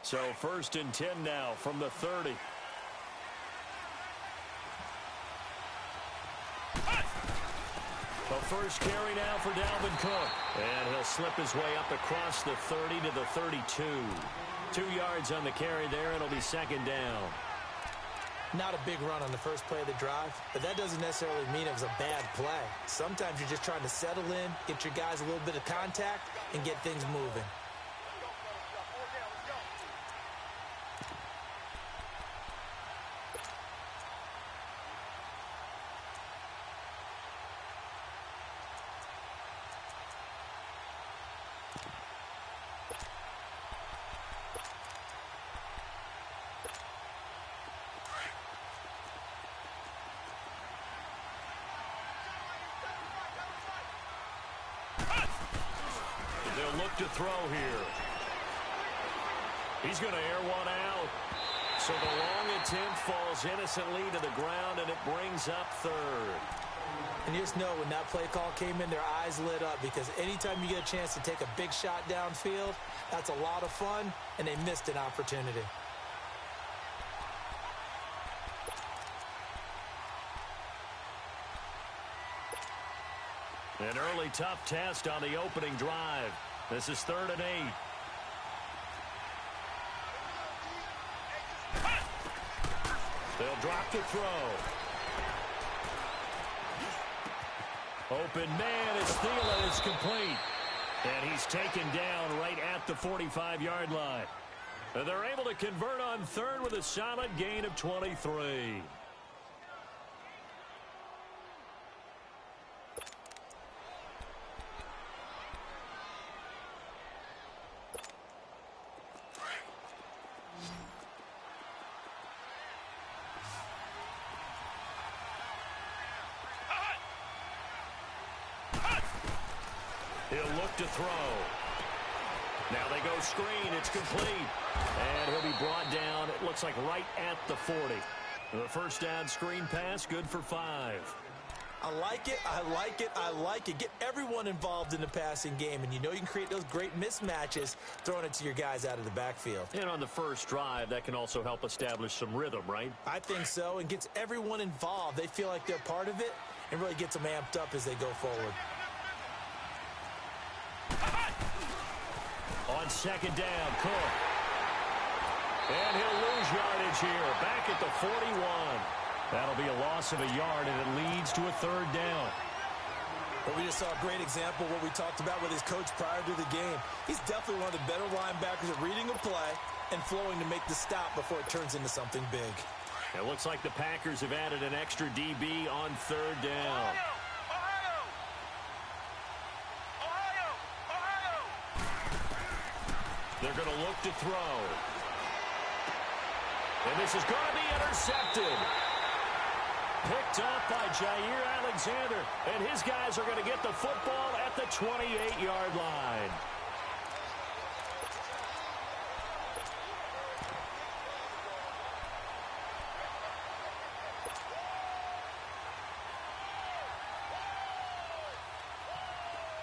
So 1st and 10 now from the 30. The first carry now for Dalvin Cook. And he'll slip his way up across the 30 to the 32. 2 yards on the carry there. It'll be 2nd down. Not a big run on the first play of the drive, but that doesn't necessarily mean it was a bad play. Sometimes you're just trying to settle in, get your guys a little bit of contact, and get things moving. They'll look to throw here. He's going to air one out. So the long attempt falls innocently to the ground, and it brings up 3rd. And you just know when that play call came in, their eyes lit up, because anytime you get a chance to take a big shot downfield, that's a lot of fun, and they missed an opportunity. An early tough test on the opening drive. This is 3rd and 8. They'll drop the throw. Open man is Thielen is complete. And he's taken down right at the 45-yard line. And they're able to convert on 3rd with a solid gain of 23. He'll look to throw. Now they go screen. It's complete. And he'll be brought down, it looks like right at the 40. The first down screen pass, good for 5. I like it, I like it, I like it. Get everyone involved in the passing game, and you know you can create those great mismatches throwing it to your guys out of the backfield. And on the first drive, that can also help establish some rhythm, right? I think so, and gets everyone involved. They feel like they're part of it, and really gets them amped up as they go forward. On 2nd down, Cook. And he'll lose yardage here, back at the 41. That'll be a loss of a yard, and it leads to a 3rd down. Well, we just saw a great example of what we talked about with his coach prior to the game. He's definitely one of the better linebackers at reading a play and flowing to make the stop before it turns into something big. It looks like the Packers have added an extra DB on 3rd down. They're going to look to throw. And this is going to be intercepted. Picked up by Jair Alexander. And his guys are going to get the football at the 28-yard line.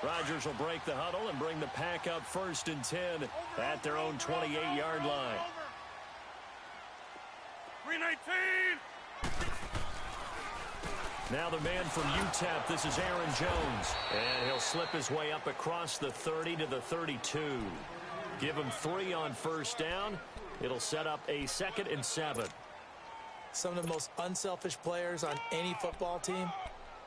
Rodgers will break the huddle and bring the Pack up 1st and 10 at their own 28-yard line. 319. Now the man from UTEP, this is Aaron Jones. And he'll slip his way up across the 30 to the 32. Give him 3 on 1st down. It'll set up a 2nd and 7. Some of the most unselfish players on any football team,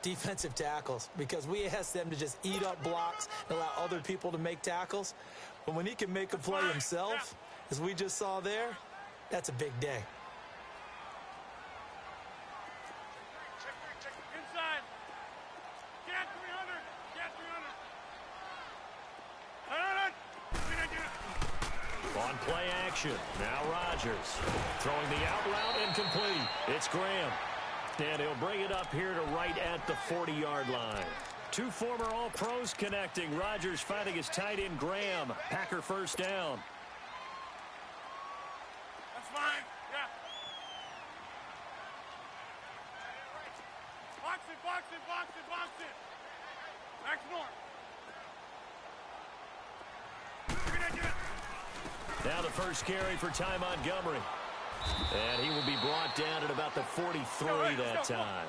defensive tackles, because we ask them to just eat up blocks and allow other people to make tackles. But when he can make a play himself, as we just saw there, that's a big day. Inside. Get 300. Get 300. On play action, now Rodgers. Throwing the out route incomplete. It's Graham. And he'll bring it up here to right at the 40-yard line. 2 former All-Pros connecting. Rodgers fighting his tight end, Graham. Packer 1st down. That's fine. Yeah. Box it, box it, box it, box it. Max North. We're going to get it. Now the first carry for Ty Montgomery. And he will be brought down at about the 43 that time.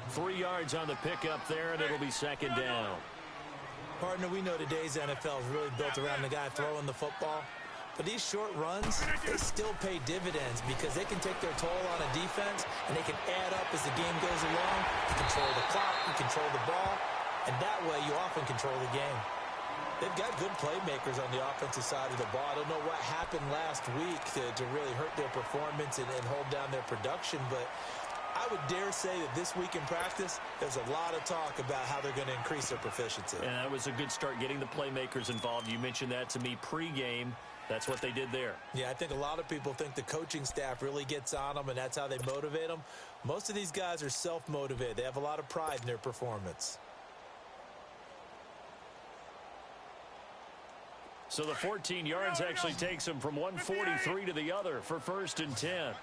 3 yards on the pickup there, and it'll be second down. Partner, we know today's NFL is really built around the guy throwing the football. But these short runs, they still pay dividends because they can take their toll on a defense, and they can add up as the game goes along. You control the clock, you control the ball, and that way you often control the game. They've got good playmakers on the offensive side of the ball. I don't know what happened last week to really hurt their performance and hold down their production, but I would dare say that this week in practice, there's a lot of talk about how they're going to increase their proficiency. And that was a good start getting the playmakers involved. You mentioned that to me pregame. That's what they did there. Yeah, I think a lot of people think the coaching staff really gets on them, and that's how they motivate them. Most of these guys are self-motivated. They have a lot of pride in their performance. So the 14 yards actually takes him from 143 to the other for 1st and 10.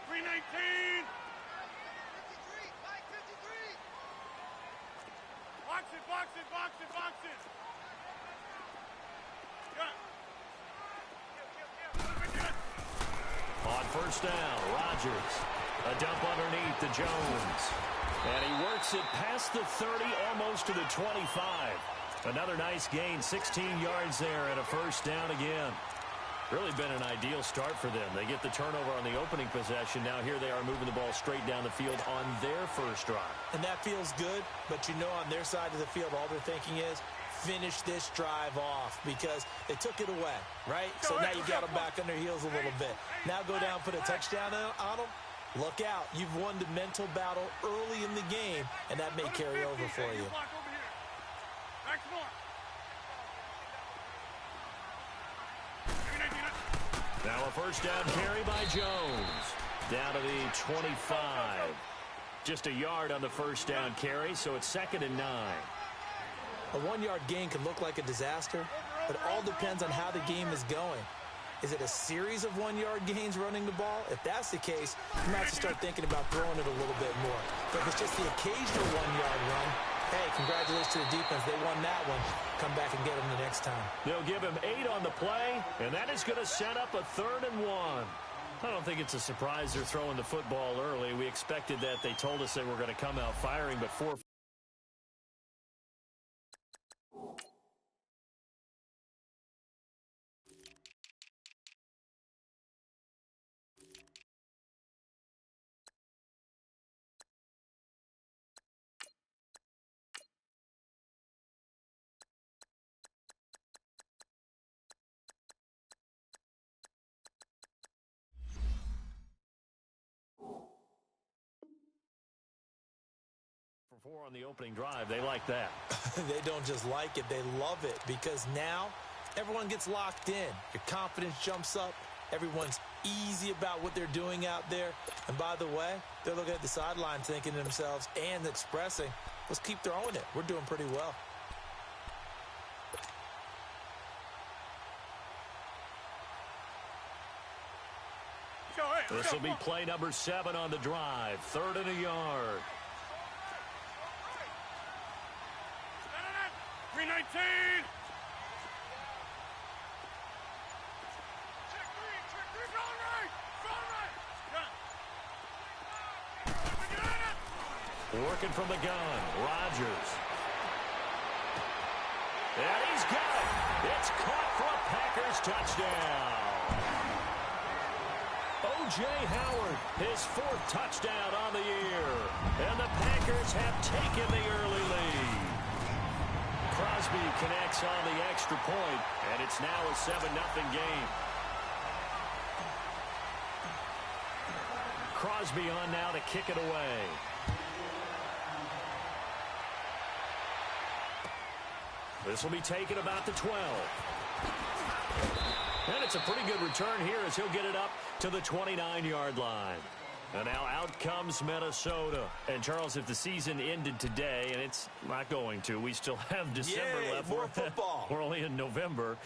319. Box it. On 1st down, Rodgers. A dump underneath to Jones. And he works it past the 30, almost to the 25. Another nice gain, 16 yards there and a 1st down again. Really been an ideal start for them. They get the turnover on the opening possession. Now here they are moving the ball straight down the field on their first drive. And that feels good, but you know on their side of the field, all they're thinking is, finish this drive off because they took it away, right? So now you got them back on their heels a little bit. Now go down, put a touchdown on them. Look out. You've won the mental battle early in the game, and that may carry over for you. Now a 1st down carry by Jones. Down to the 25. Just a yard on the 1st down carry, so it's 2nd and 9. A 1-yard gain can look like a disaster, but it all depends on how the game is going. Is it a series of 1-yard gains running the ball? If that's the case, you might have to start thinking about throwing it a little bit more. But if it's just the occasional 1-yard run, hey, congratulations to the defense. They won that one. Come back and get them the next time. They'll give him 8 on the play, and that is going to set up a 3rd and 1. I don't think it's a surprise they're throwing the football early. We expected that. They told us they were going to come out firing, but 4. On the opening drive, they like that. They don't just like it, they love it, because now everyone gets locked in. Your confidence jumps up. Everyone's easy about what they're doing out there. And by the way, they're looking at the sideline thinking to themselves and expressing, let's keep throwing it. We're doing pretty well. This will be play number 7 on the drive. 3rd and a yard. 319. Working from the gun, Rodgers. And he's got it. It's caught for a Packers touchdown. O.J. Howard, his 4th touchdown on the year. And the Packers have taken the early lead. Crosby connects on the extra point, and it's now a 7-0 game. Crosby on now to kick it away. This will be taken about the 12. And it's a pretty good return here as he'll get it up to the 29-yard line. And now out comes Minnesota. And, Charles, if the season ended today, and it's not going to, we still have December left. More football. We're only in November,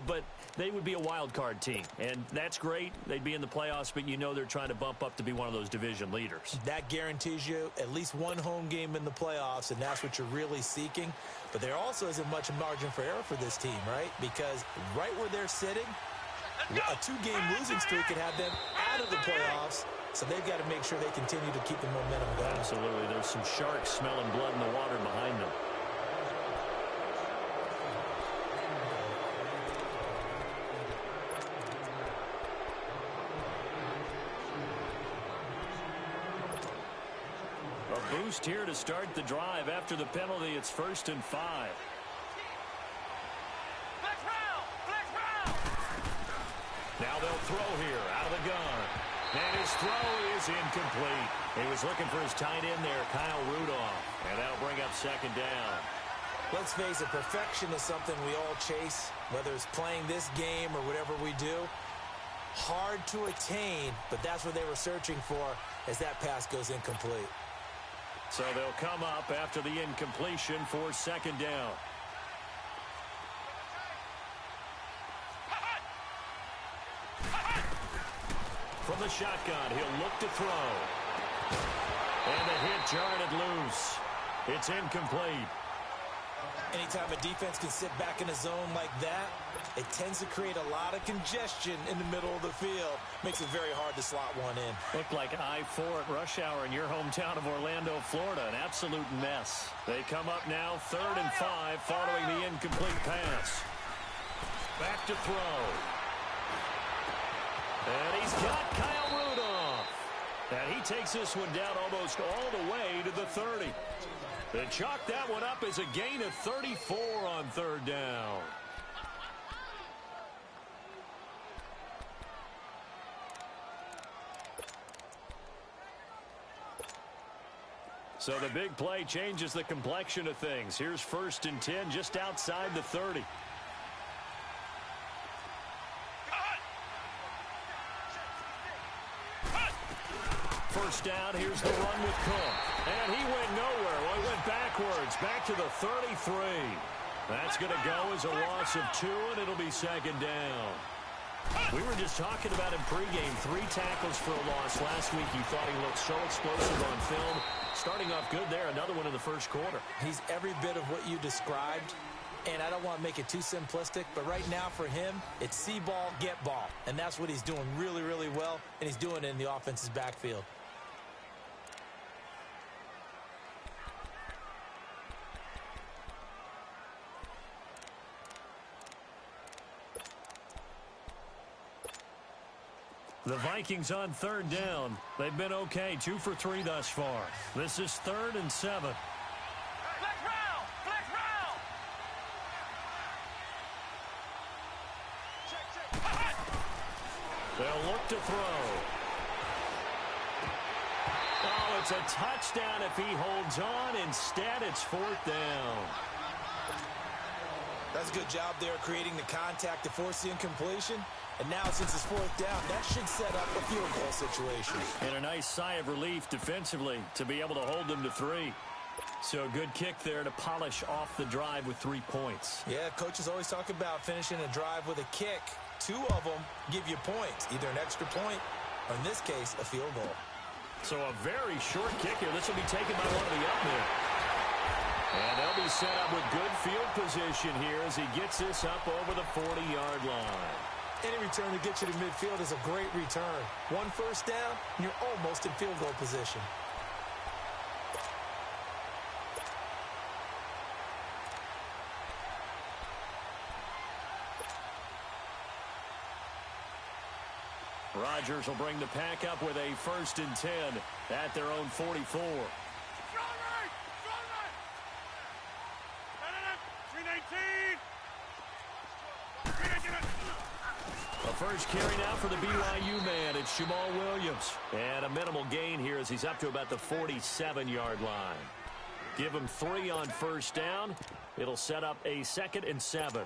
but they would be a wild card team, and that's great. They'd be in the playoffs, but you know they're trying to bump up to be one of those division leaders. That guarantees you at least one home game in the playoffs, and that's what you're really seeking. But there also isn't much margin for error for this team, right? Because right where they're sitting, a two-game losing streak could have them out of the playoffs, so they've got to make sure they continue to keep the momentum going. Absolutely. There's some sharks smelling blood in the water behind them. A boost here to start the drive. After the penalty, it's 1st and 5. Now they'll throw here out of the gun. And his throw is incomplete. He was looking for his tight end there, Kyle Rudolph. And that'll bring up 2nd down. Let's face it, perfection is something we all chase, whether it's playing this game or whatever we do. Hard to attain, but that's what they were searching for as that pass goes incomplete. So they'll come up after the incompletion for 2nd down. From the shotgun, he'll look to throw. And the hit jarred it loose. It's incomplete. Anytime a defense can sit back in a zone like that, it tends to create a lot of congestion in the middle of the field. Makes it very hard to slot one in. Looked like I-4 at rush hour in your hometown of Orlando, Florida. An absolute mess. They come up now 3rd and 5 following the incomplete pass. Back to throw. And he's got Kyle Rudolph. And he takes this one down almost all the way to the 30. They chalk that one up as a gain of 34 on 3rd down. So the big play changes the complexion of things. Here's 1st and 10 just outside the 30. First down, here's the run with Cook. And he went nowhere. Well, he went backwards, back to the 33. That's going to go as a loss of 2, and it'll be 2nd down. We were just talking about him pregame. 3 tackles for a loss last week. You thought he looked so explosive on film. Starting off good there. Another one in the 1st quarter. He's every bit of what you described. And I don't want to make it too simplistic, but right now for him, it's see ball, get ball. And that's what he's doing really, really well, and he's doing it in the offense's backfield. The Vikings on 3rd down. They've been okay, 2 for 3 thus far. This is 3rd and 7. They'll look to throw. Oh, it's a touchdown if he holds on. Instead, it's 4th down. That's a good job there creating the contact to force the incompletion. And now, since it's 4th down, that should set up a field goal situation. And a nice sigh of relief defensively to be able to hold them to 3. So a good kick there to polish off the drive with 3 points. Yeah, coaches always talk about finishing a drive with a kick. 2 of them give you points, either an extra point or, in this case, a field goal. So a very short kick here. This will be taken by one of the up men. And they'll be set up with good field position here as he gets this up over the 40-yard line. Any return to get you to midfield is a great return. 1 first down, and you're almost in field goal position. Rodgers will bring the pack up with a 1st and 10 at their own 44. A first carry now for the BYU man. It's Jamal Williams. And a minimal gain here as he's up to about the 47-yard line. Give him 3 on 1st down. It'll set up a 2nd and 7.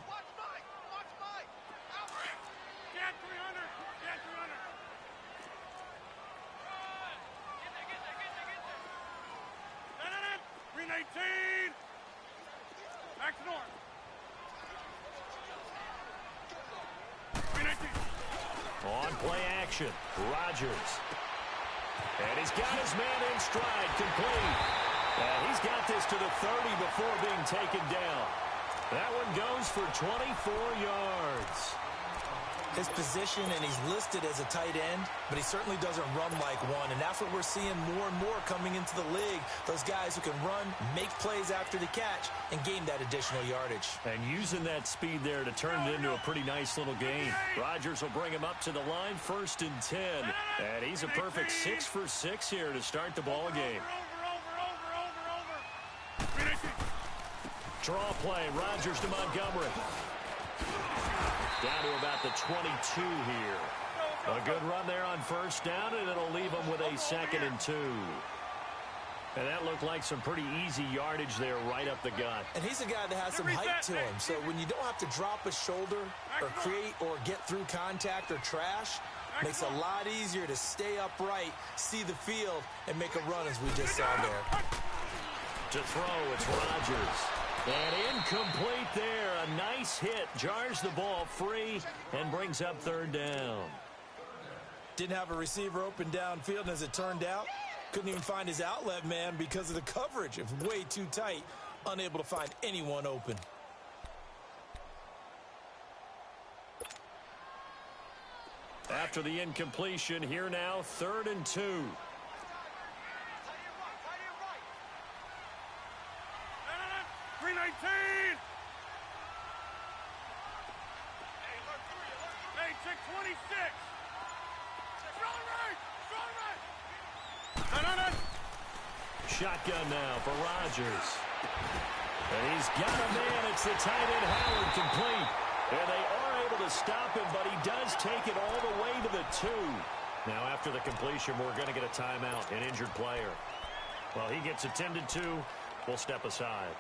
motion. Rodgers. And he's got his man in stride, complete. And he's got this to the 30 before being taken down. That one goes for 24 yards. His position, and he's listed as a tight end, but he certainly doesn't run like one, and that's what we're seeing more and more coming into the league. Those guys who can run, make plays after the catch, and gain that additional yardage. And using that speed there to turn it into a pretty nice little game. Rodgers will bring him up to the line, 1st and 10. And he's a perfect 6 for 6 here to start the ball game. Draw play, Rodgers to Montgomery. Down to about the 22 here. A good run there on 1st down, and it'll leave them with a 2nd and 2. And that looked like some pretty easy yardage there right up the gut. And he's a guy that has some height to him, so when you don't have to drop a shoulder or create or get through contact or trash, makes it a lot easier to stay upright, see the field, and make a run as we just saw there. To throw, it's Rodgers. And incomplete there. A nice hit. Jars the ball free and brings up 3rd down. Didn't have a receiver open downfield, and as it turned out, couldn't even find his outlet man because of the coverage. It was way too tight. Unable to find anyone open. After the incompletion, here now, 3rd and 2. 319. Hey, check 26. Right. Shotgun now for Rodgers. And he's got a man. It's the tight end Howard, complete. And they are able to stop him, but he does take it all the way to the 2. Now after the completion, we're going to get a timeout, an injured player. Well, he gets attended to. We'll step aside.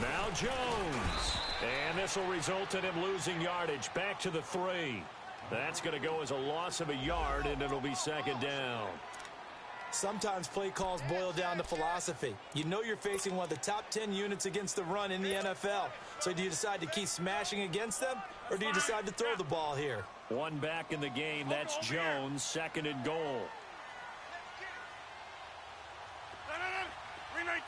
Now Jones. And this will result in him losing yardage. Back to the 3. That's going to go as a loss of a yard, and it'll be 2nd down. Sometimes play calls boil down to philosophy. You know you're facing one of the top 10 units against the run in the NFL. So do you decide to keep smashing against them, or do you decide to throw the ball here? One back in the game. That's Jones, 2nd and goal. 319.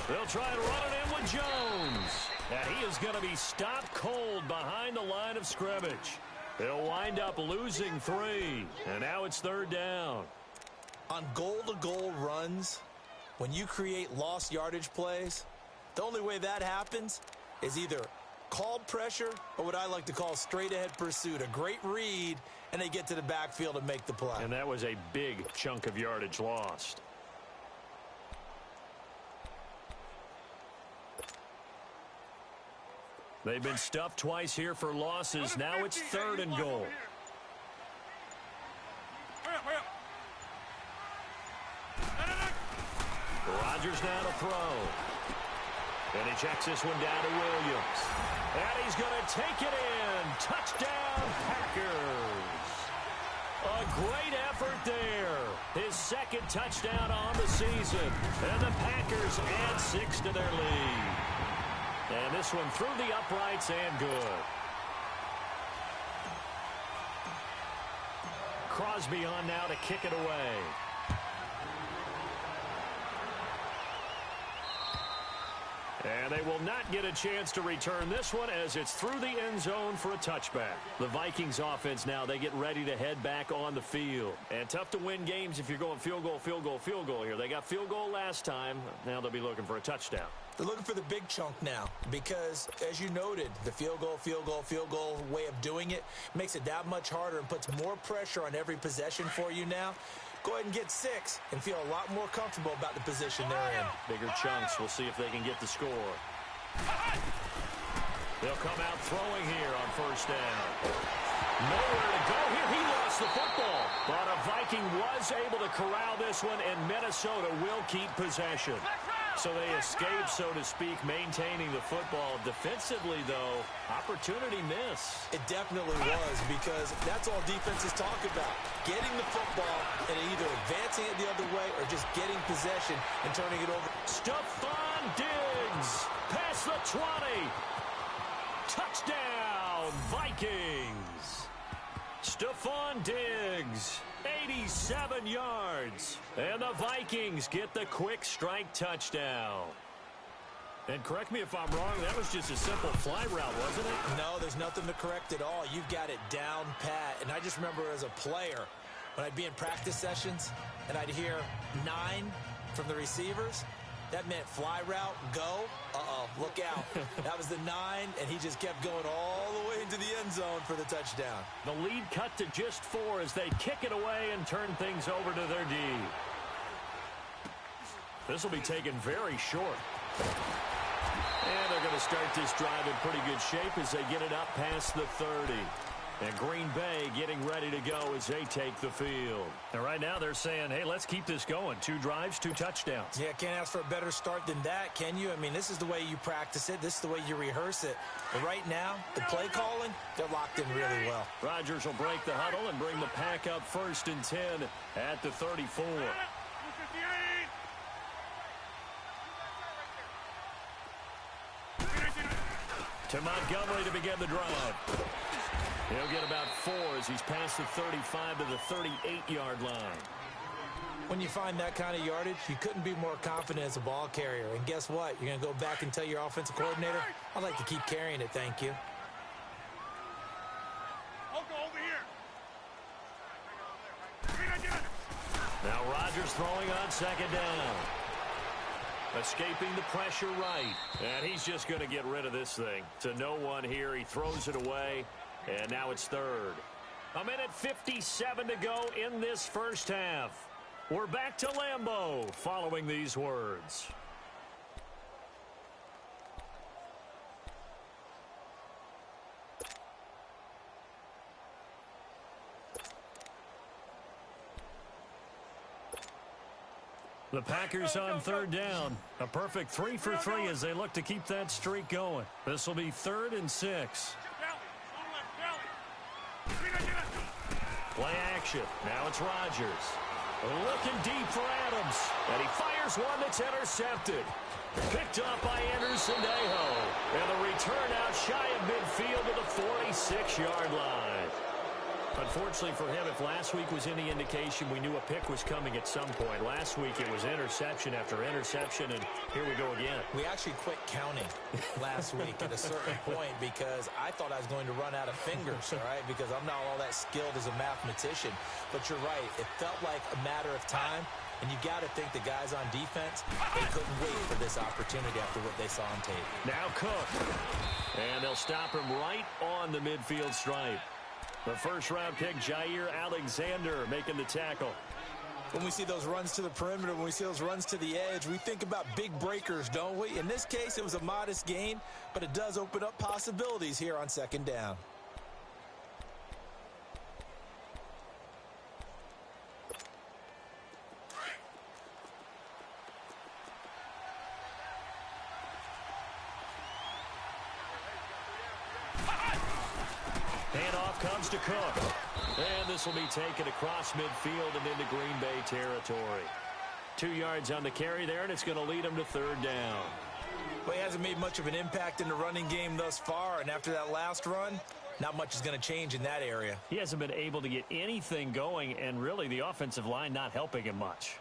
They'll try and run it in with Jones. And he is going to be stopped cold behind the line of scrimmage. They'll wind up losing 3. And now it's 3rd down. On goal-to-goal runs, when you create lost yardage plays, the only way that happens is either called pressure or what I like to call straight-ahead pursuit. A great read, and they get to the backfield and make the play. And that was a big chunk of yardage lost. They've been stuffed twice here for losses. Now it's 3rd and goal. Rodgers now to throw. And he checks this one down to Williams. And he's going to take it in. Touchdown, Packers. A great effort there. His 2nd touchdown on the season. And the Packers add 6 to their lead. And this one through the uprights and good. Crosby on now to kick it away. And they will not get a chance to return this one as it's through the end zone for a touchback. The Vikings offense now, they get ready to head back on the field. And tough to win games if you're going field goal, field goal, field goal here. They got field goal last time. Now they'll be looking for a touchdown. They're looking for the big chunk now because, as you noted, the field goal way of doing it makes it that much harder and puts more pressure on every possession for you now. Go ahead and get 6 and feel a lot more comfortable about the position they're in. Bigger chunks. We'll see if they can get the score. They'll come out throwing here on 1st down. Nowhere to go here. He lost gets the football. But a Viking was able to corral this one, and Minnesota will keep possession. So they escape, so to speak, maintaining the football. Defensively, though, opportunity miss. It definitely was, because that's all defenses talk about. Getting the football and either advancing it the other way or just getting possession and turning it over. Stephon Diggs past the 20. Touchdown, Vikings. Stephon Diggs, 87 yards. And the Vikings get the quick strike touchdown. And correct me if I'm wrong, that was just a simple fly route, wasn't it? No, there's nothing to correct at all. You've got it down pat. And I just remember as a player, when I'd be in practice sessions and I'd hear 9 from the receivers, that meant fly route, go. Look out. That was the 9, and he just kept going all the way into the end zone for the touchdown. The lead cut to just 4 as they kick it away and turn things over to their D. This will be taken very short. And they're going to start this drive in pretty good shape as they get it up past the 30. And Green Bay getting ready to go as they take the field. And right now they're saying, hey, let's keep this going. 2 drives, 2 touchdowns. Yeah, can't ask for a better start than that, can you? I mean, this is the way you practice it. This is the way you rehearse it. But right now, the play calling, they're locked in really well. Rodgers will break the huddle and bring the pack up 1st and 10 at the 34. To Montgomery to begin the drive. He'll get about 4 as he's past the 35 to the 38-yard line. When you find that kind of yardage, you couldn't be more confident as a ball carrier. And guess what? You're going to go back and tell your offensive coordinator, I'd like to keep carrying it, thank you. I'll go over here. Now Rodgers throwing on 2nd down. Escaping the pressure right. And he's just going to get rid of this thing. To no one here. He throws it away. And now it's 3rd. 1:57 to go in this first half. We're back to Lambeau following these words. The Packers on 3rd down. A perfect 3 for 3 as they look to keep that streak going. This will be 3rd and 6. Play action. Now it's Rodgers. Looking deep for Adams. And he fires one that's intercepted. Picked up by Anderson-Dejo. And the return out shy of midfield to the 46-yard line. Unfortunately for him, if last week was any indication, we knew a pick was coming at some point. Last week it was interception after interception, and here we go again. We actually quit counting last week at a certain point because I thought I was going to run out of fingers, all right, because I'm not all that skilled as a mathematician. But you're right. It felt like a matter of time, and you got to think the guys on defense, they couldn't wait for this opportunity after what they saw on tape. Now Cook, and they'll stop him right on the midfield stripe. The first-round pick, Jair Alexander, making the tackle. When we see those runs to the perimeter, when we see those runs to the edge, we think about big breakers, don't we? In this case, it was a modest gain, but it does open up possibilities here on 2nd down. Handoff comes to Cook. And this will be taken across midfield and into Green Bay territory. 2 yards on the carry there, and it's going to lead him to 3rd down. Well, he hasn't made much of an impact in the running game thus far, and after that last run, not much is going to change in that area. He hasn't been able to get anything going, and really the offensive line not helping him much.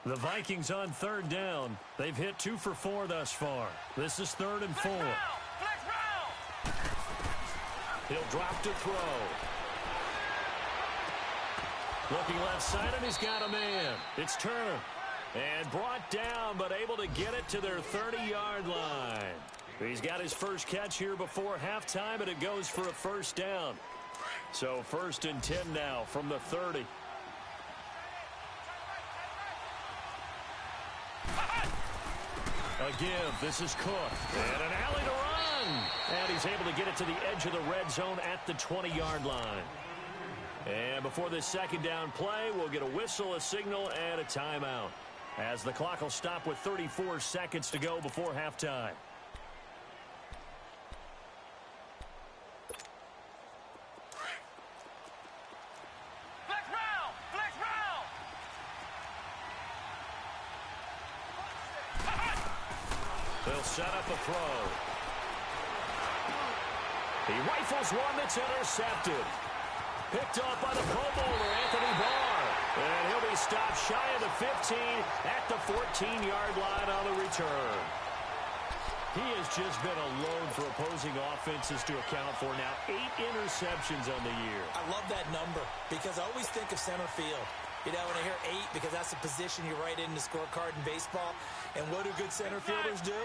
The Vikings on 3rd down. They've hit 2 for 4 thus far. This is 3rd and 4. He'll drop to throw. Looking left side, and he's got a man. It's Turner. And brought down, but able to get it to their 30-yard line. He's got his first catch here before halftime, and it goes for a 1st down. So 1st and 10 now from the 30. A give. This is Cook. And an alley to run. And he's able to get it to the edge of the red zone at the 20-yard line. And before this second down play, we'll get a whistle, a signal, and a timeout, as the clock will stop with 34 seconds to go before halftime. They'll set up a throw. He rifles one that's intercepted. Picked off by the Pro Bowler, Anthony Barr. And he'll be stopped shy of the 15 at the 14-yard line on the return. He has just been a load for opposing offenses to account for now. 8 interceptions on the year. I love that number because I always think of center field. You know, when I hear 8, because that's the position you write in the scorecard in baseball. And what do good center fielders do?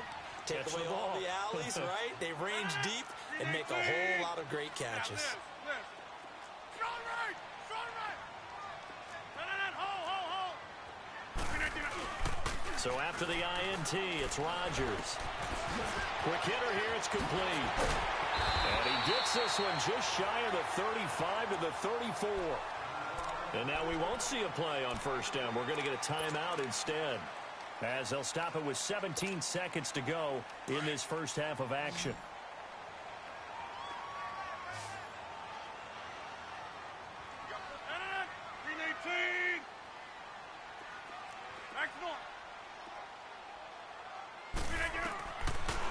Take Catch away the all ball. the alleys, right? They range deep and make a whole lot of great catches. So after the INT, it's Rodgers. Quick hitter here, it's complete. And he gets this one just shy of the 35 to the 34. And now we won't see a play on first down. We're going to get a timeout instead, as they'll stop it with 17 seconds to go in this first half of action.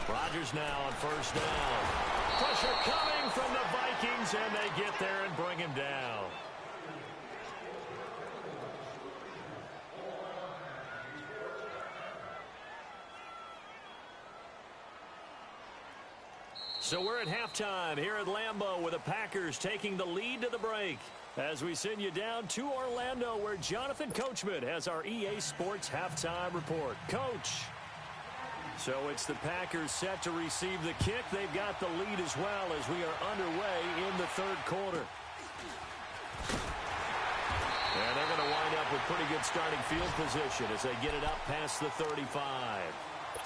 Rodgers now on first down. Pressure coming from the Vikings, and they get there and bring him down. So we're at halftime here at Lambeau with the Packers taking the lead to the break, as we send you down to Orlando, where Jonathan Coachman has our EA Sports halftime report. Coach. So it's the Packers set to receive the kick. They've got the lead as well as we are underway in the third quarter. And they're going to wind up with pretty good starting field position as they get it up past the 35.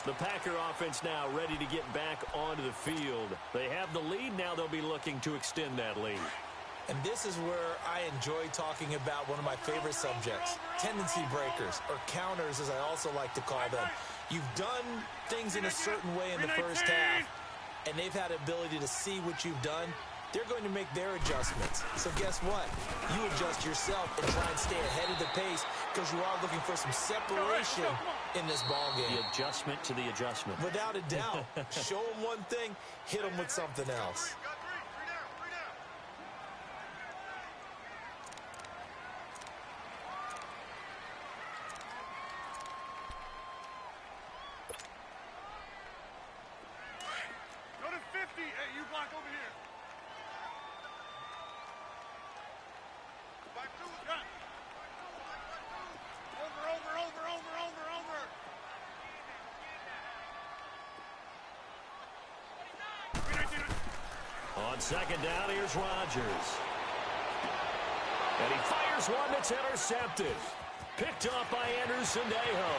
The Packer offense now ready to get back onto the field. They have the lead. Now they'll be looking to extend that lead. And this is where I enjoy talking about one of my favorite subjects, tendency breakers, or counters as I also like to call them. You've done things in a certain way in the first half, and they've had the ability to see what you've done. They're going to make their adjustments. So guess what? You adjust yourself and try and stay ahead of the pace because you are looking for some separation in this ball game. The adjustment to the adjustment. Without a doubt. Show them one thing, hit them with something else. On second down, here's Rodgers. And he fires one that's intercepted. Picked off by Anderson Dejo.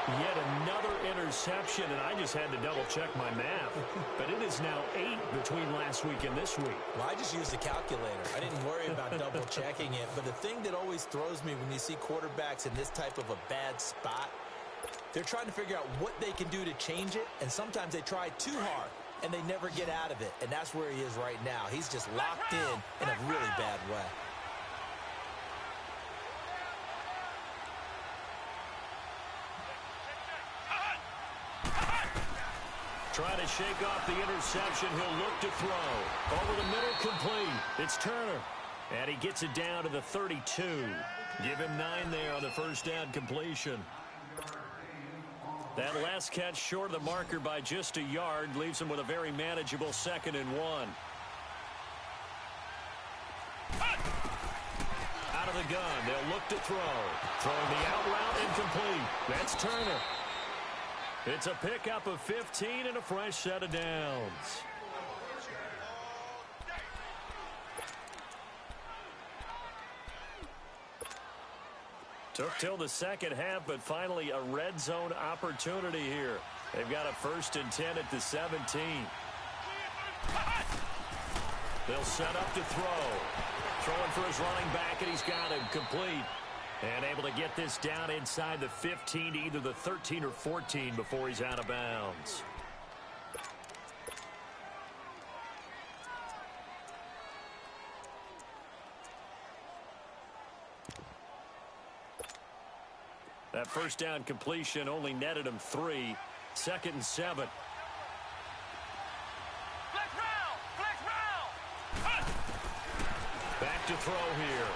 Yet another interception, and I just had to double-check my math. But it is now 8 between last week and this week. Well, I just used a calculator. I didn't worry about double-checking it. But the thing that always throws me when you see quarterbacks in this type of a bad spot, they're trying to figure out what they can do to change it, and sometimes they try too hard, and they never get out of it. And that's where he is right now. He's just locked in a really bad way. Trying to shake off the interception. He'll look to throw. Over the middle, complete. It's Turner. And he gets it down to the 32. Give him 9 there on the first down completion. That last catch short of the marker by just a yard leaves him with a very manageable 2nd and 1. Out of the gun, they'll look to throw. Throwing the out route, incomplete. That's Turner. It's a pickup of 15 and a fresh set of downs. Took till the second half, but finally a red zone opportunity here. They've got a 1st and 10 at the 17. They'll set up to throw. Throwing for his running back, and he's got him complete. And able to get this down inside the 15 to either the 13 or 14 before he's out of bounds. That 1st down completion only netted him 3. 2nd and 7. Back to throw here.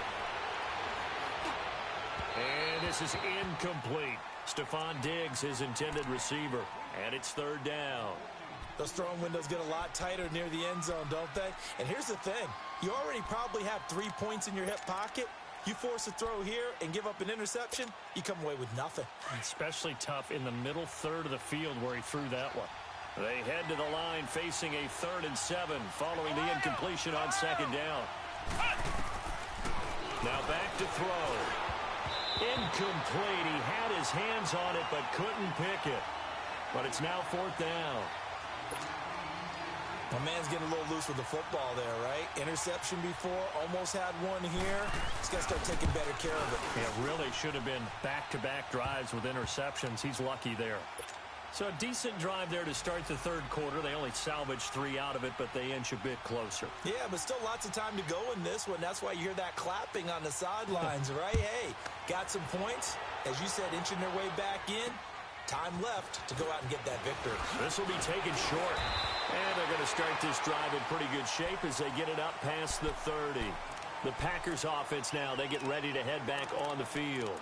And this is incomplete. Stephon Diggs, his intended receiver. And it's 3rd down. Those throwing windows get a lot tighter near the end zone, don't they? And here's the thing. You already probably have 3 points in your hip pocket. You force a throw here and give up an interception, you come away with nothing. Especially tough in the middle third of the field where he threw that one. They head to the line facing a 3rd and 7 following the incompletion on 2nd down. Now back to throw. Incomplete. He had his hands on it but couldn't pick it. But it's now 4th down. My man's getting a little loose with the football there, right? Interception before, almost had one here. He's got to start taking better care of it. It really should have been back-to-back drives with interceptions. He's lucky there. So a decent drive there to start the 3rd quarter. They only salvaged 3 out of it, but they inch a bit closer. Yeah, but still lots of time to go in this one. That's why you hear that clapping on the sidelines, right? Hey, got some points. As you said, inching their way back in. Time left to go out and get that victory. This will be taken short. And they're going to start this drive in pretty good shape as they get it up past the 30. The Packers offense now, they get ready to head back on the field.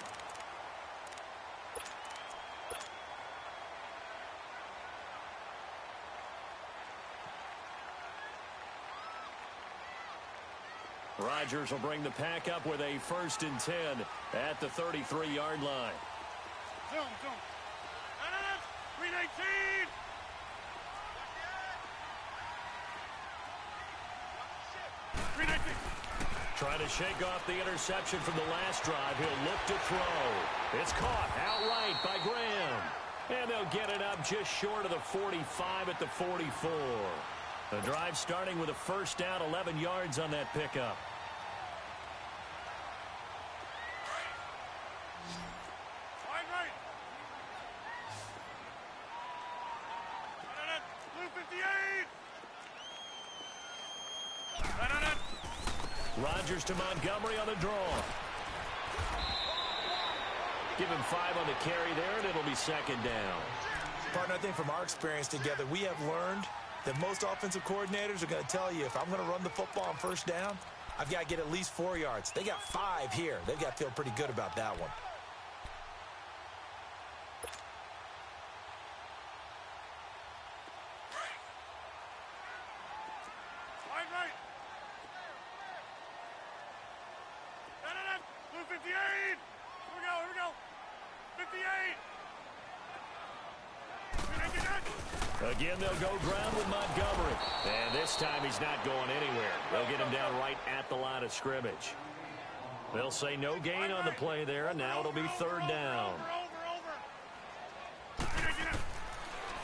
Rodgers will bring the pack up with a 1st and 10 at the 33-yard line. Zoom. 319. Trying to shake off the interception from the last drive. He'll look to throw. It's caught outright by Graham. And they'll get it up just short of the 45 at the 44. The drive starting with a 1st down, 11 yards on that pickup. Wide right. Blue 58. Rodgers to Montgomery on the draw. Give him 5 on the carry there, and it'll be 2nd down. Partner, I think from our experience together, we have learned that most offensive coordinators are going to tell you, if I'm going to run the football on 1st down, I've got to get at least 4 yards. They got 5 here. They've got to feel pretty good about that one. Wide right. Blue 58. Here we go. 58. Again, they'll go ground with Montgomery. And this time he's not going anywhere. They'll get him down right at the line of scrimmage. They'll say no gain on the play there, and now it'll be 3rd down.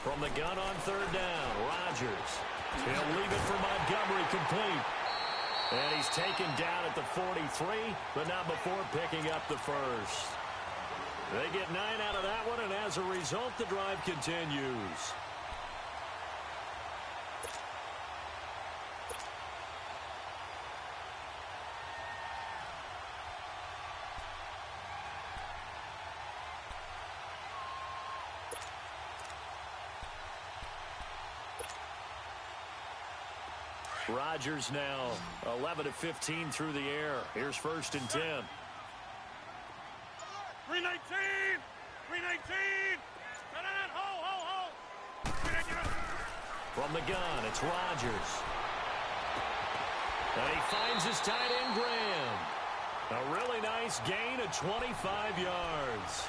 From the gun on 3rd down, Rodgers. He'll leave it for Montgomery complete. And he's taken down at the 43, but not before picking up the 1st. They get 9 out of that one, and as a result, the drive continues. Rodgers now 11 of 15 through the air. Here's 1st and 10. 319. 319. Ho. From the gun, it's Rodgers. And he finds his tight end, Graham. A really nice gain of 25 yards.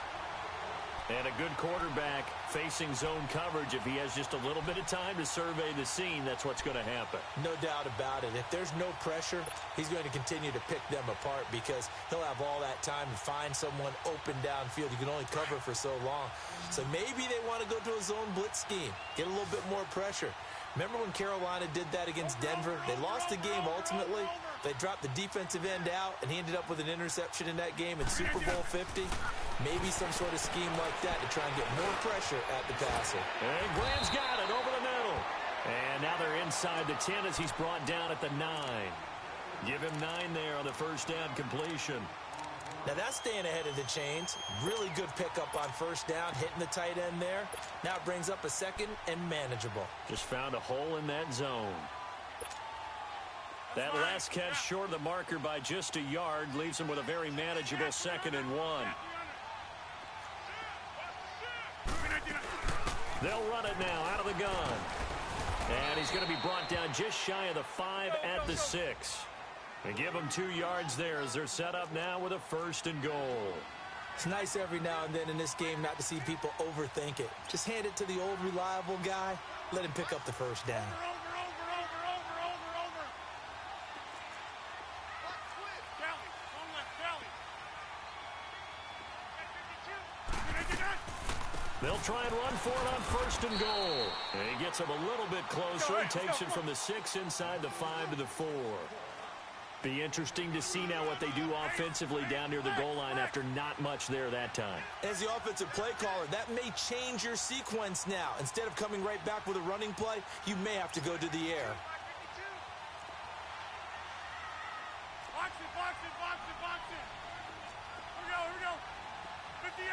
And a good quarterback facing zone coverage. If he has just a little bit of time to survey the scene, that's what's going to happen. No doubt about it. If there's no pressure, he's going to continue to pick them apart because he'll have all that time to find someone open downfield. You can only cover for so long. So maybe they want to go to a zone blitz scheme, get a little bit more pressure. Remember when Carolina did that against Denver? They lost the game ultimately. They dropped the defensive end out, and he ended up with an interception in that game in Super Bowl 50. Maybe some sort of scheme like that to try and get more pressure at the passer. And Graham's got it over the middle. And now they're inside the 10 as he's brought down at the 9. Give him 9 there on the first down completion. Now that's staying ahead of the chains. Really good pickup on first down, hitting the tight end there. Now it brings up a second and manageable. Just found a hole in that zone. That last catch short of the marker by just a yard leaves him with a very manageable 2nd and 1. They'll run it now out of the gun. And he's going to be brought down just shy of the 5 at the 6. They give him 2 yards there as they're set up now with a 1st and goal. It's nice every now and then in this game not to see people overthink it. Just hand it to the old reliable guy. Let him pick up the first down. They'll try and run for it on 1st and goal. And he gets him a little bit closer and takes it from the 6 inside the 5 to the 4. Be interesting to see now what they do offensively down near the goal line after not much there that time. As the offensive play caller, that may change your sequence now. Instead of coming right back with a running play, you may have to go to the air. Box it, box it, box it, box it. Here we go, 58.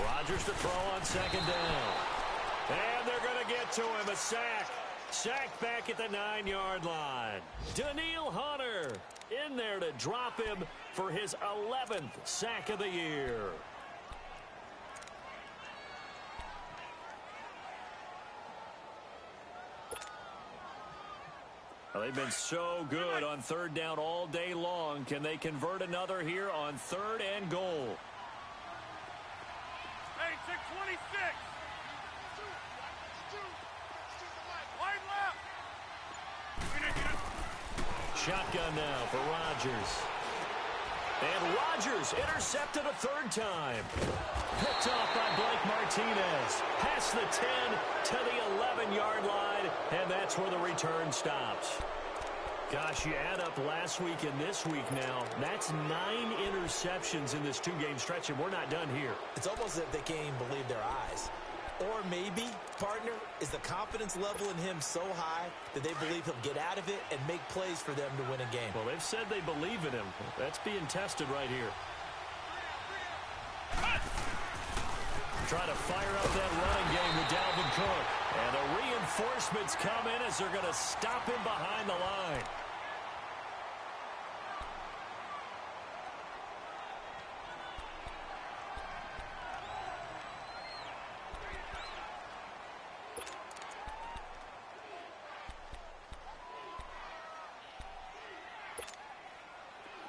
Rodgers to throw on 2nd down. And they're going to get to him, a sack. Sacked back at the 9-yard line. Danielle Hunter in there to drop him for his 11th sack of the year. Well, they've been so good on 3rd down all day long. Can they convert another here on 3rd and goal? Hey, 626. Shotgun now for Rodgers. And Rodgers intercepted a 3rd time. Picked off by Blake Martinez. Past the 10 to the 11-yard line, and that's where the return stops. Gosh, you add up last week and this week now, that's 9 interceptions in this 2-game stretch, and we're not done here. It's almost as if they can't even believe their eyes. Or maybe, partner, is the confidence level in him so high that they believe he'll get out of it and make plays for them to win a game. Well, they've said they believe in him. That's being tested right here. Try to fire up that running game with Dalvin Cook. And the reinforcements come in as they're going to stop him behind the line.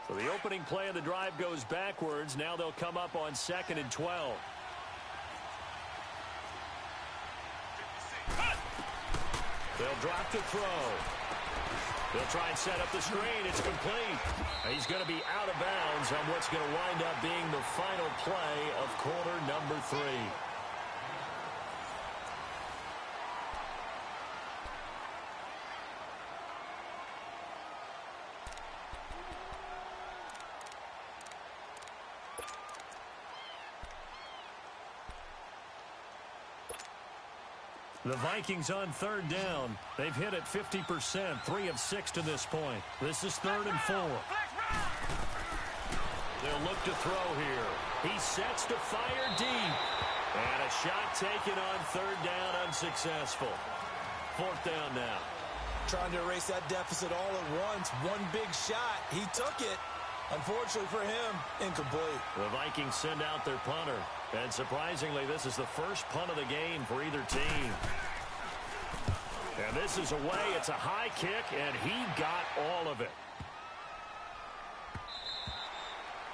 So the opening play of the drive goes backwards. Now they'll come up on 2nd and 12. They'll drop to throw. They'll try and set up the screen. It's complete. He's going to be out of bounds on what's going to wind up being the final play of quarter number 3. The Vikings on 3rd down. They've hit it 50%, 3 of 6 to this point. This is 3rd and 4. They'll look to throw here. He sets to fire deep. And a shot taken on 3rd down, unsuccessful. 4th down now. Trying to erase that deficit all at once. One big shot. He took it. Unfortunately for him, incomplete. The Vikings send out their punter. And surprisingly, this is the first punt of the game for either team. And this is away. It's a high kick, and he got all of it.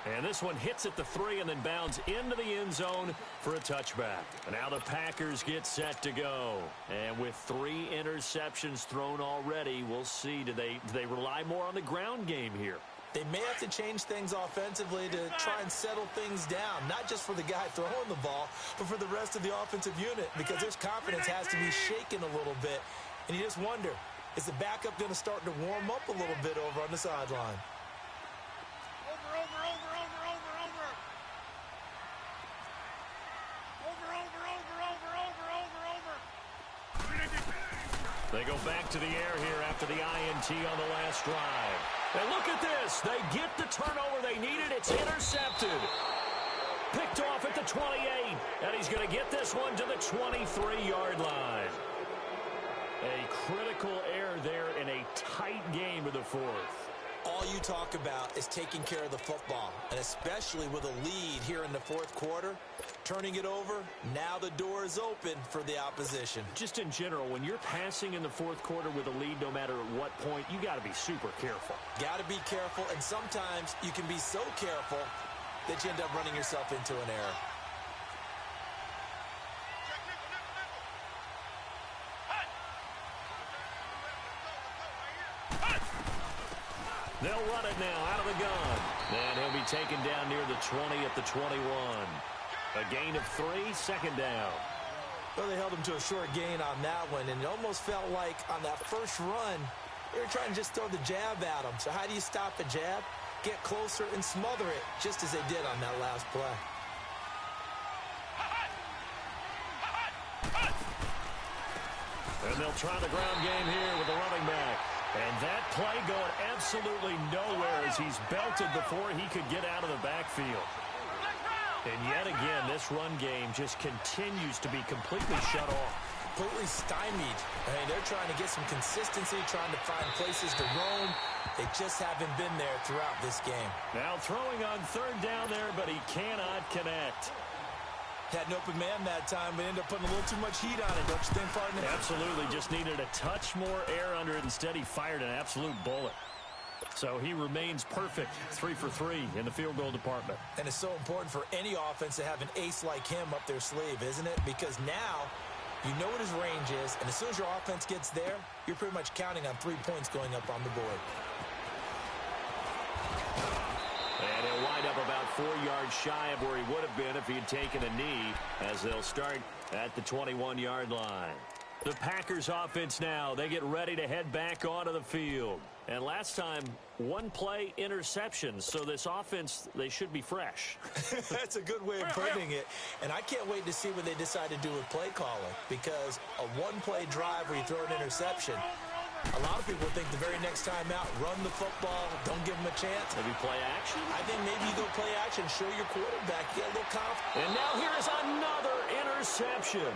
And this one hits at the 3 and then bounds into the end zone for a touchback. And now the Packers get set to go. And with 3 interceptions thrown already, we'll see. Do they rely more on the ground game here? They may have to change things offensively to try and settle things down, not just for the guy throwing the ball, but for the rest of the offensive unit, because their confidence has to be shaken a little bit. And you just wonder, is the backup going to start to warm up a little bit over on the sideline? They go back to the air here after the INT on the last drive. And look at this. They get the turnover they needed. It's intercepted. Picked off at the 28. And he's going to get this one to the 23-yard line. A critical error there in a tight game of the fourth. All you talk about is taking care of the football, and especially with a lead here in the fourth quarter, turning it over, now the door is open for the opposition. Just in general, when you're passing in the fourth quarter with a lead, no matter at what point, you got to be super careful. Got to be careful, and sometimes you can be so careful that you end up running yourself into an error. They'll run it now out of the gun. And he'll be taken down near the 20 at the 21. A gain of 3, second down. Well, they held him to a short gain on that one, and it almost felt like on that first run, they were trying to just throw the jab at him. So how do you stop a jab? Get closer and smother it, just as they did on that last play. And they'll try the ground game here with the running back. And that play going absolutely nowhere as he's belted before he could get out of the backfield. And yet again, this run game just continues to be completely shut off. Completely stymied. I mean, they're trying to get some consistency, trying to find places to roam. They just haven't been there throughout this game. Now throwing on third down there, but he cannot connect. Had an open man that time, but ended up putting a little too much heat on it, don't you think, partner? Absolutely. Just needed a touch more air under it. Instead, he fired an absolute bullet. So he remains perfect, 3 for 3 in the field goal department. And it's so important for any offense to have an ace like him up their sleeve, isn't it? Because now you know what his range is, and as soon as your offense gets there, you're pretty much counting on 3 points going up on the board. And he'll wind up about 4 yards shy of where he would have been if he had taken a knee, as they'll start at the 21-yard line. The Packers offense now, they get ready to head back onto the field. And last time, 1 play interceptions, so this offense, they should be fresh. That's a good way of putting it. And I can't wait to see what they decide to do with play calling, because a 1-play drive where you throw an interception, a lot of people think the very next time out, run the football, don't give them a chance. Maybe play action? I think maybe you go play action, show your quarterback, get a little confidence. And now here is another interception.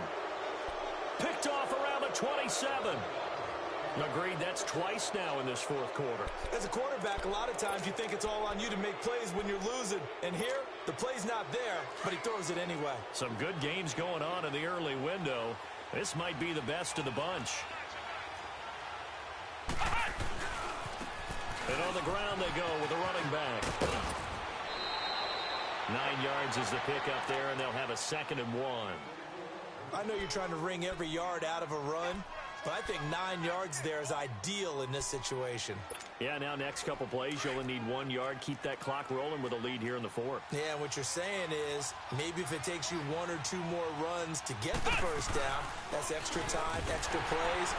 Picked off around the 27. Agreed, that's twice now in this fourth quarter. As a quarterback, a lot of times you think it's all on you to make plays when you're losing. And here, the play's not there, but he throws it anyway. Some good games going on in the early window. This might be the best of the bunch. And on the ground they go with a running back. 9 yards is the pickup there, and they'll have a 2nd and 1. I know you're trying to wring every yard out of a run, but I think 9 yards there is ideal in this situation. Yeah, now next couple plays, you'll only need 1 yard. Keep that clock rolling with a lead here in the fourth. Yeah, and what you're saying is maybe if it takes you 1 or 2 more runs to get the first down, that's extra time, extra plays.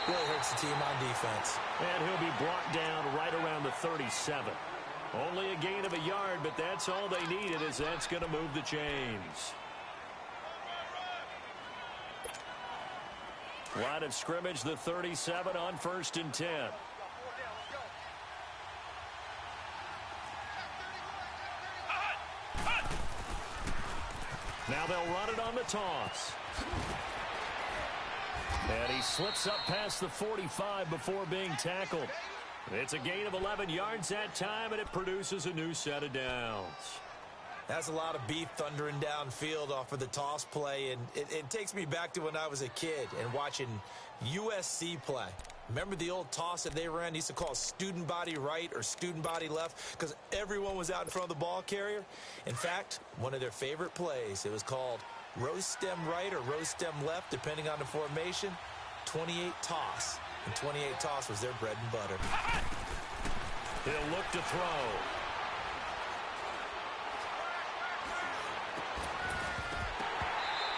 Really hurts the team on defense. And he'll be brought down right around the 37. Only a gain of a yard, but that's all they needed, as that's going to move the chains. Line of scrimmage, the 37 on 1st and 10. Now they'll run it on the toss. And he slips up past the 45 before being tackled. It's a gain of 11 yards that time, and it produces a new set of downs. That's a lot of beef thundering downfield off of the toss play, and it takes me back to when I was a kid and watching USC play. Remember the old toss that they ran? They used to call student body right or student body left because everyone was out in front of the ball carrier. In fact, one of their favorite plays, it was called rose stem right or rose stem left, depending on the formation, 28 toss. And 28 toss was their bread and butter. He'll look to throw.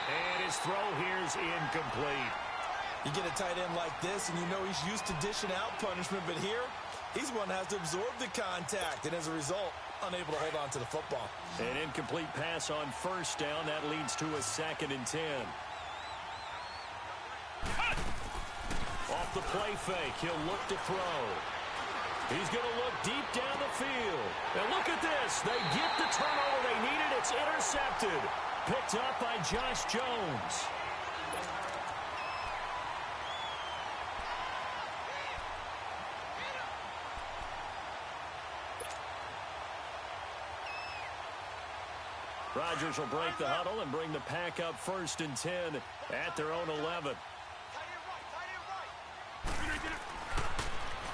And his throw here's incomplete. You get a tight end like this, and you know he's used to dishing out punishment, but here, he's one that has to absorb the contact, and as a result, unable to hold on to the football. An incomplete pass on first down. That leads to a 2nd and 10. Off the play fake, he'll look to throw. He's going to look deep down the field. And look at this. They get the turnover they needed. It's intercepted. Picked up by Josh Jones. Rodgers will break the huddle and bring the pack up 1st and 10 at their own 11.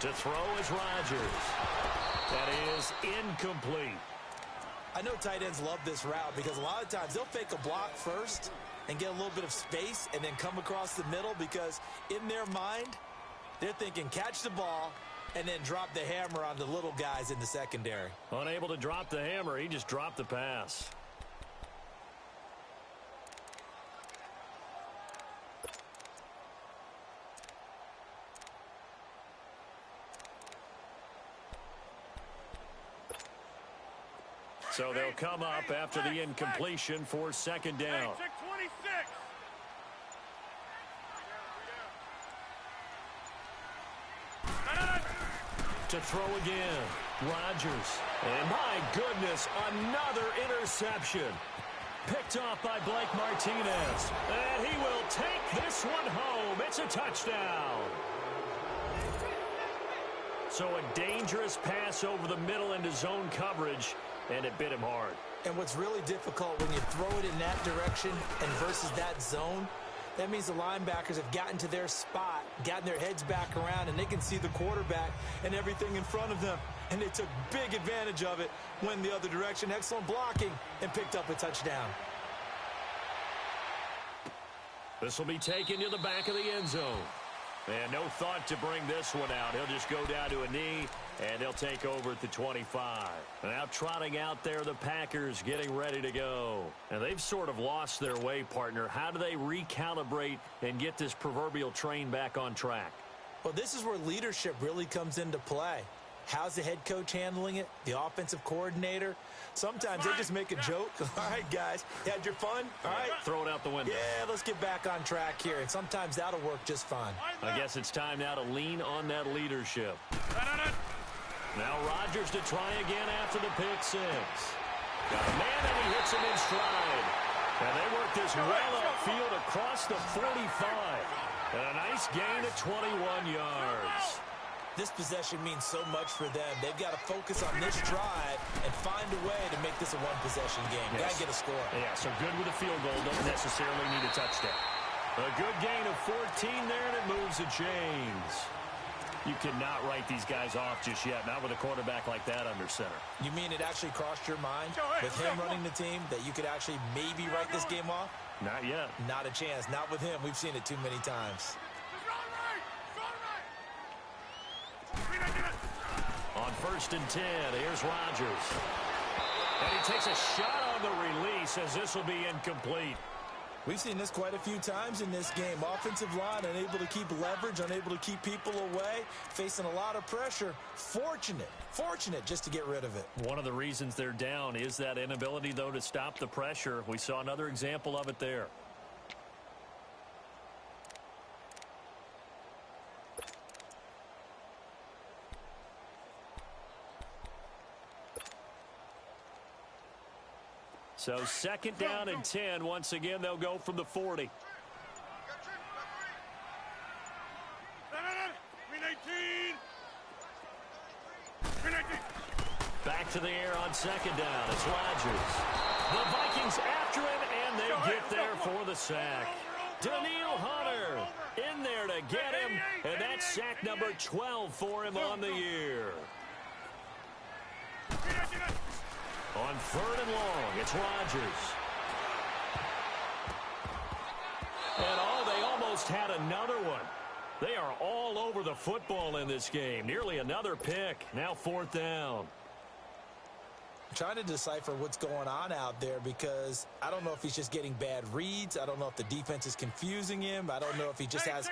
To throw is Rodgers. That is incomplete. I know tight ends love this route because a lot of times they'll fake a block first and get a little bit of space and then come across the middle because in their mind, they're thinking catch the ball and then drop the hammer on the little guys in the secondary. Unable to drop the hammer, he just dropped the pass. So they'll come up after the incompletion for 2nd down. To throw again, Rodgers. And my goodness, another interception. Picked off by Blake Martinez. And he will take this one home. It's a touchdown. So a dangerous pass over the middle into zone coverage. And it bit him hard. And what's really difficult when you throw it in that direction and versus that zone, that means the linebackers have gotten to their spot, gotten their heads back around, and they can see the quarterback and everything in front of them. And they took big advantage of it, went the other direction, excellent blocking, and picked up a touchdown. This will be taken to the back of the end zone. And no thought to bring this one out. He'll just go down to a knee, and he'll take over at the 25. Now trotting out there, the Packers getting ready to go. And they've sort of lost their way, partner. How do they recalibrate and get this proverbial train back on track? Well, this is where leadership really comes into play. How's the head coach handling it? The offensive coordinator? Sometimes they just make a joke. All right, guys, you had your fun? All right. Throw it out the window. Yeah, let's get back on track here. And sometimes that'll work just fine. I guess it's time now to lean on that leadership. Now Rodgers to try again after the pick six. Got a man, and he hits him in stride. And they work this well upfield across the 45. And a nice gain of 21 yards. This possession means so much for them. They've got to focus on this drive and find a way to make this a one-possession game. Yes. Got to get a score. Yeah, so good with a field goal. Don't necessarily need a touchdown. A good gain of 14 there, and it moves the chains. You cannot write these guys off just yet, not with a quarterback like that under center. You mean it actually crossed your mind with him running the team that you could actually maybe write this game off? Not yet. Not a chance. Not with him. We've seen it too many times. On 1st and 10, here's Rodgers. And he takes a shot on the release as this will be incomplete. We've seen this quite a few times in this game. Offensive line unable to keep leverage, unable to keep people away, facing a lot of pressure. Fortunate just to get rid of it. One of the reasons they're down is that inability, though, to stop the pressure. We saw another example of it there. So 2nd down and 10. Once again, they'll go from the 40. Back to the air on 2nd down. It's Rodgers. The Vikings after him, and they get there for the sack. Daniil Hunter in there to get him, and that's sack number 12 for him on the year. On 3rd and long, it's Rodgers. And they almost had another one. They are all over the football in this game. Nearly another pick. Now 4th down. I'm trying to decipher what's going on out there because I don't know if he's just getting bad reads. I don't know if the defense is confusing him. I don't know if he just has,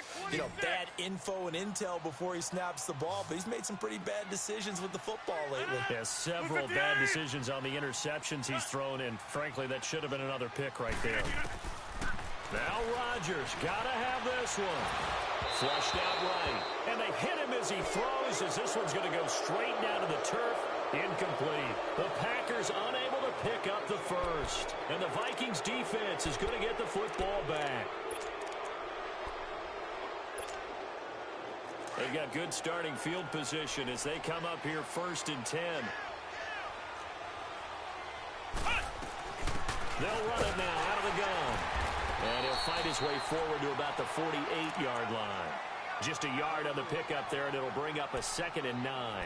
bad info and intel before he snaps the ball. But he's made some pretty bad decisions with the football lately. Yeah, several bad decisions on the interceptions he's thrown, and frankly, that should have been another pick right there. Now Rodgers got to have this one. Flushed out right. And they hit him as he throws, as this one's going to go straight down to the turf. Incomplete. The Packers unable to pick up the first. And the Vikings defense is going to get the football back. They've got good starting field position as they come up here 1st and 10. They'll run it now out of the gun. And he'll fight his way forward to about the 48-yard line. Just a yard on the pickup there, and it'll bring up a 2nd and 9.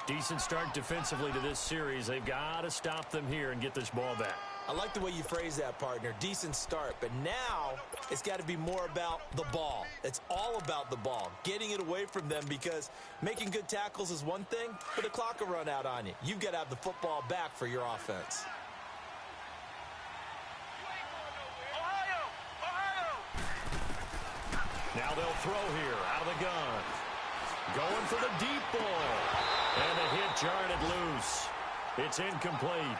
Decent start defensively to this series. They've got to stop them here and get this ball back. I like the way you phrase that, partner. Decent start. But now it's got to be more about the ball. It's all about the ball. Getting it away from them, because making good tackles is one thing, but the clock will run out on you. You've got to have the football back for your offense. Now they'll throw here out of the gun. Going for the deep ball. And the hit jarred it loose. It's incomplete.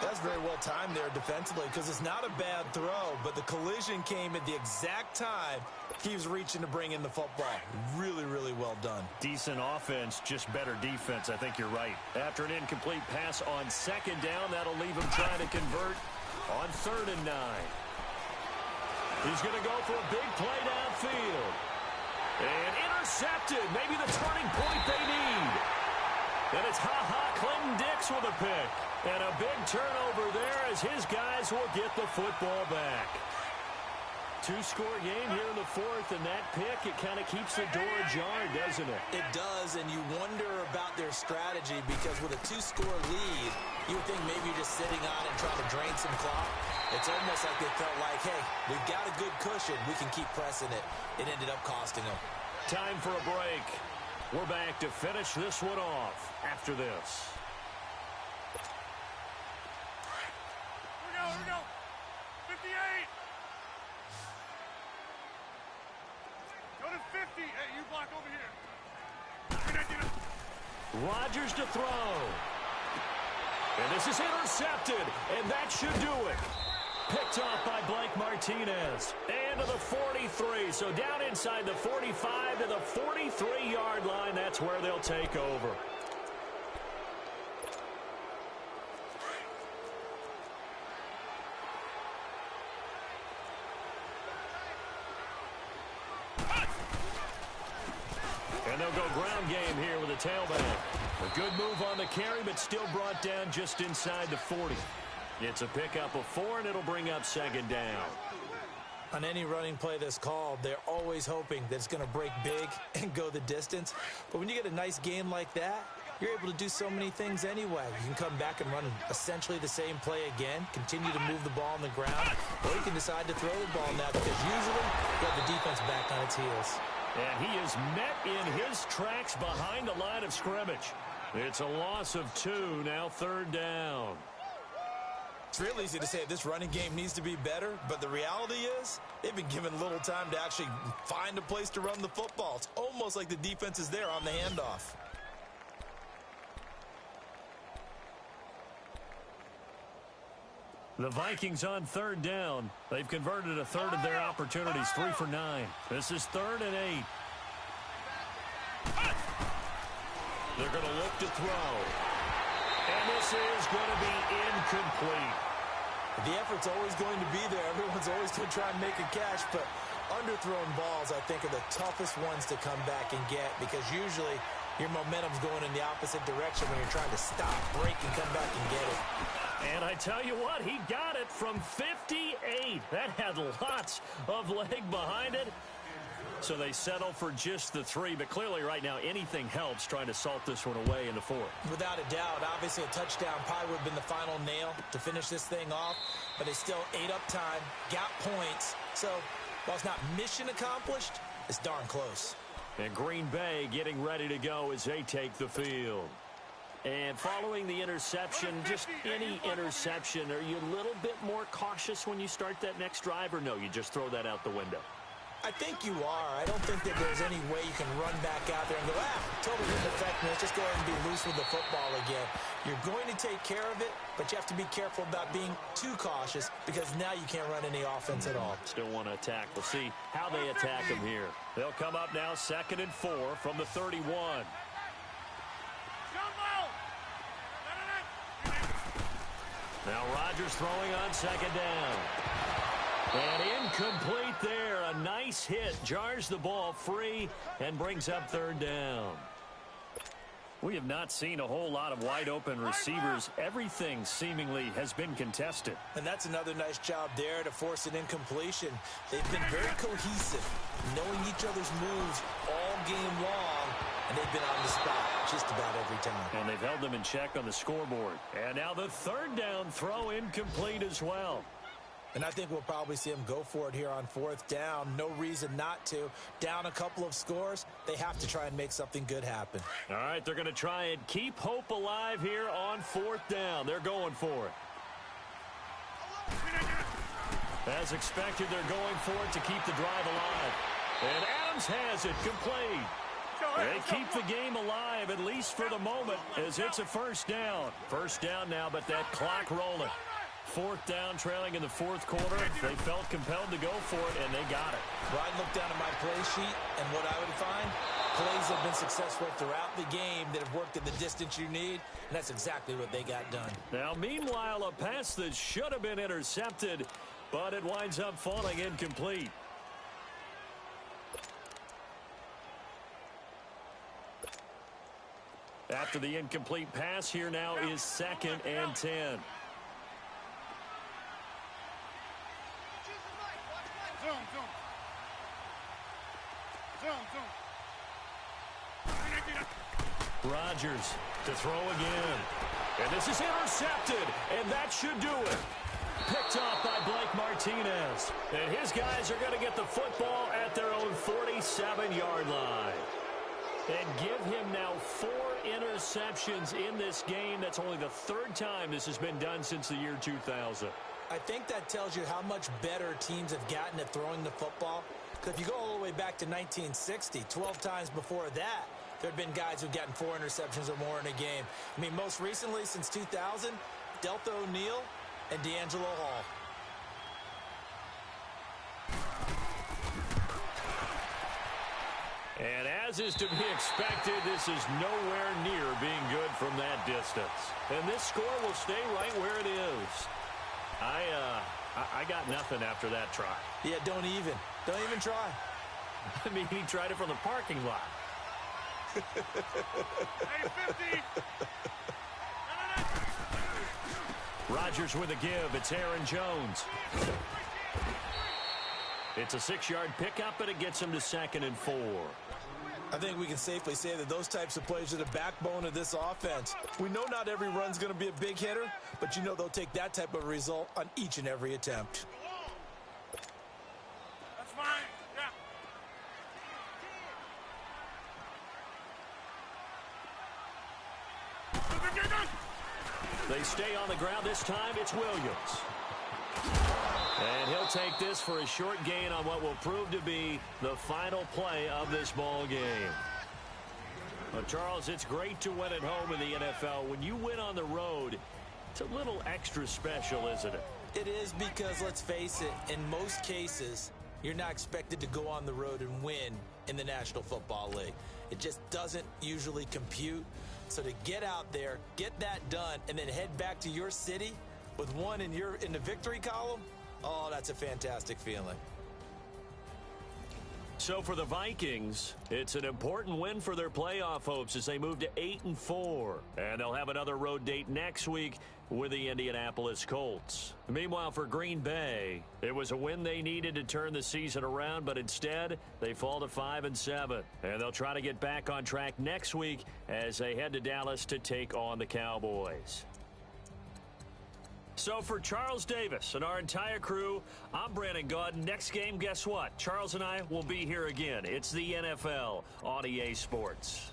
That's very well timed there defensively, because it's not a bad throw, but the collision came at the exact time he was reaching to bring in the football. Really, really well done. Decent offense, just better defense. I think you're right. After an incomplete pass on 2nd down, that'll leave him trying to convert on 3rd and 9. He's going to go for a big play downfield. And intercepted. Maybe the turning point they need. And it's Clinton-Dix with a pick. And a big turnover there as his guys will get the football back. 2-score game here in the 4th, and that pick, it kind of keeps the door ajar, doesn't it? It does, and you wonder about their strategy, because with a 2-score lead, you would think maybe you're just sitting on it and trying to drain some clock. It's almost like they felt like, hey, we've got a good cushion. We can keep pressing it. It ended up costing them. Time for a break. We're back to finish this one off after this. Here we go. 58. Go to 50. Hey, you block over here. Rodgers to throw. And this is intercepted, and that should do it. Picked off by Blake Martinez. And to the 43. So down inside the 45 to the 43-yard line. That's where they'll take over. And they'll go ground game here with a tailback. A good move on the carry, but still brought down just inside the 40. It's a pickup of 4, and it'll bring up 2nd down. On any running play that's called, they're always hoping that it's going to break big and go the distance. But when you get a nice game like that, you're able to do so many things anyway. You can come back and run essentially the same play again, continue to move the ball on the ground, or you can decide to throw the ball now, because usually you have the defense back on its heels. And he is met in his tracks behind the line of scrimmage. It's a loss of 2, now 3rd down. It's real easy to say this running game needs to be better, but the reality is they've been given little time to actually find a place to run the football. It's almost like the defense is there on the handoff. The Vikings on 3rd down. They've converted a third of their opportunities, 3 for 9. This is 3rd and 8. They're going to look to throw. And this is going to be incomplete. The effort's always going to be there. Everyone's always going to try and make a catch, but underthrown balls, I think, are the toughest ones to come back and get, because usually your momentum's going in the opposite direction when you're trying to stop, break, and come back and get it. And I tell you what, he got it from 58. That had lots of leg behind it. So they settle for just the 3, but clearly right now anything helps trying to salt this one away in the 4th. Without a doubt, obviously a touchdown probably would have been the final nail to finish this thing off, but they still ate up time, got points. So while it's not mission accomplished, it's darn close. And Green Bay getting ready to go as they take the field. And following the interception, just any interception, are you a little bit more cautious when you start that next drive, or no, you just throw that out the window? I think you are. I don't think that there's any way you can run back out there and go, totally didn't affect me. Let's just go ahead and be loose with the football again. You're going to take care of it, but you have to be careful about being too cautious because now you can't run any offense at all. Still want to attack. We'll see how they attack him here. They'll come up now 2nd and 4 from the 31. Now Rodgers throwing on 2nd down. And incomplete there. A nice hit. Jars the ball free and brings up 3rd down. We have not seen a whole lot of wide-open receivers. Everything seemingly has been contested. And that's another nice job there to force an incompletion. They've been very cohesive, knowing each other's moves all game long, and they've been on the spot just about every time. And they've held them in check on the scoreboard. And now the 3rd down throw incomplete as well. And I think we'll probably see them go for it here on 4th down. No reason not to. Down a couple of scores, they have to try and make something good happen. All right, they're going to try and keep hope alive here on 4th down. They're going for it. As expected, they're going for it to keep the drive alive. And Adams has it complete. They keep the game alive, at least for the moment, as it's a 1st down. 1st down now, but that clock rolling. 4th down, trailing in the 4th quarter. They felt compelled to go for it, and they got it. Well, I look down at my play sheet, and what I would find, plays have been successful throughout the game that have worked at the distance you need, and that's exactly what they got done. Now, meanwhile, a pass that should have been intercepted, but it winds up falling incomplete. After the incomplete pass, here now is 2nd and 10. Rodgers to throw again. And this is intercepted, and that should do it. Picked off by Blake Martinez. And his guys are going to get the football at their own 47-yard line. And give him now 4 interceptions in this game. That's only the 3rd time this has been done since the year 2000. I think that tells you how much better teams have gotten at throwing the football. Because if you go all the way back to 1960, 12 times before that, there have been guys who've gotten 4 interceptions or more in a game. I mean, most recently, since 2000, Delta O'Neal and D'Angelo Hall. And as is to be expected, this is nowhere near being good from that distance. And this score will stay right where it is. I got nothing after that try. Yeah, don't even try. I mean, he tried it from the parking lot. Rodgers with a give. It's Aaron Jones. It's a 6-yard pickup, but it gets him to 2nd and 4. I think we can safely say that those types of plays are the backbone of this offense. We know not every run's going to be a big hitter, but you know they'll take that type of result on each and every attempt. That's fine. Yeah. They stay on the ground this time. It's Williams. And he'll take this for a short gain on what will prove to be the final play of this ball game. Well, Charles, it's great to win at home in the NFL. When you win on the road, it's a little extra special, isn't it? It is because, let's face it, in most cases, you're not expected to go on the road and win in the National Football League. It just doesn't usually compute. So to get out there, get that done, and then head back to your city with one in the victory column, oh, that's a fantastic feeling. So for the Vikings, it's an important win for their playoff hopes as they move to 8-4. And they'll have another road date next week with the Indianapolis Colts. Meanwhile, for Green Bay, it was a win they needed to turn the season around, but instead they fall to 5-7. And they'll try to get back on track next week as they head to Dallas to take on the Cowboys. So for Charles Davis and our entire crew, I'm Brandon Gaudin. Next game, guess what? Charles and I will be here again. It's the NFL on EA Sports.